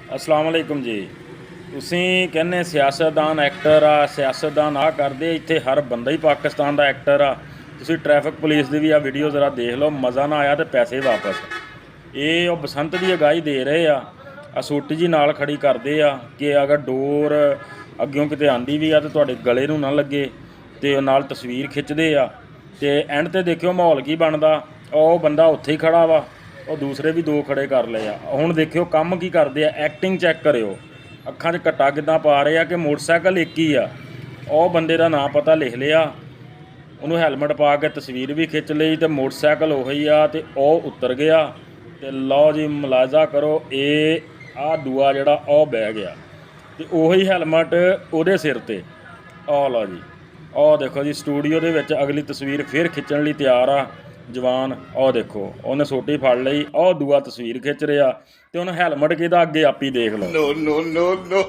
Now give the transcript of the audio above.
अस्सलाम वालेकुम जी। ਤੁਸੀਂ ਕਹਿੰਦੇ ਸਿਆਸਤਦਾਨ ਐਕਟਰ ਆ, ਸਿਆਸਤਦਾਨ ਆ ਕਰਦੇ, ਇੱਥੇ ਹਰ ਬੰਦਾ ਹੀ ਪਾਕਿਸਤਾਨ ਦਾ ਐਕਟਰ ਆ। ਤੁਸੀਂ ਟ੍ਰੈਫਿਕ ਪੁਲਿਸ ਦੀ ਵੀ ਆ ਵੀਡੀਓ ਜ਼ਰਾ ਦੇਖ ਲਓ, ਮਜ਼ਾ ਨਾ ਆਇਆ ਤੇ ਪੈਸੇ ਵਾਪਸ। ਇਹ ਉਹ ਬਸੰਤ ਦੀ ਅਗਾਈ ਦੇ ਰਹੇ ਆ ਸੋਟੀ ਜੀ ਨਾਲ ਖੜੀ ਕਰਦੇ ਆ ਕਿ ਅਗਰ ਡੋਰ ਅੱਗਿਓਂ ਕਿਤੇ ਆਂਦੀ ਵੀ ਆ ਤੇ ਤੁਹਾਡੇ ਗਲੇ ਨੂੰ ਨਾ ਲੱਗੇ, ਤੇ ਉਹ ਨਾਲ ਤਸਵੀਰ ਖਿੱਚਦੇ ਆ। ਤੇ ਐਂਡ ਤੇ ਦੇਖਿਓ ਮਾਹੌਲ ਕੀ ਬਣਦਾ। ਉਹ ਬੰਦਾ ਉੱਥੇ ਹੀ ਖੜਾ ਵਾ, ਉਹ ਦੂਸਰੇ ਵੀ ਦੋ ਖੜੇ ਕਰ ਲਏ ਆ। ਹੁਣ ਦੇਖਿਓ ਕੰਮ ਕੀ ਕਰਦੇ ਆ, ਐਕਟਿੰਗ ਚੈੱਕ ਕਰਿਓ, ਅੱਖਾਂ 'ਚ ਘੱਟਾ ਕਿੱਦਾਂ ਪਾ ਰਹੇ ਆ ਕਿ ਮੋਟਰਸਾਈਕਲ ਇੱਕ ਹੀ ਆ। ਉਹ ਬੰਦੇ ਦਾ ਨਾਂ ਪਤਾ ਲਿਖ ਲਿਆ, ਉਹਨੂੰ ਹੈਲਮਟ ਪਾ ਕੇ ਤਸਵੀਰ ਵੀ ਖਿੱਚ ਲਈ ਤੇ ਮੋਟਰਸਾਈਕਲ ਉਹੀ ਆ ਤੇ ਉਹ ਉਤਰ ਗਿਆ। ਤੇ ਲਓ ਜੀ ਮੁਲਾਜ਼ਾ ਕਰੋ, ਇਹ ਆਹ ਦੂਆ ਜਿਹੜਾ ਉਹ ਬਹਿ ਗਿਆ ਤੇ ਉਹੀ ਹੈਲਮਟ ਉਹਦੇ ਸਿਰ ਤੇ। ਆਹ ਲਓ ਜੀ, ਉਹ ਦੇਖੋ ਜੀ ਸਟੂਡੀਓ ਦੇ ਵਿੱਚ ਅਗਲੀ ਤਸਵੀਰ ਫਿਰ ਖਿੱਚਣ ਲਈ ਤਿਆਰ ਆ ਜਵਾਨ। ਉਹ ਦੇਖੋ ਉਹਨੇ ਸੋਟੀ ਫੜ ਲਈ, ਉਹ ਦੂਆ ਤਸਵੀਰ ਖਿੱਚ ਰਿਹਾ ਤੇ ਉਹਨੂੰ ਹੈਲਮਟ ਕਿਹਦਾ ਅੱਗੇ ਆਪੀ ਦੇਖ ਲਓ। No, no, no, no.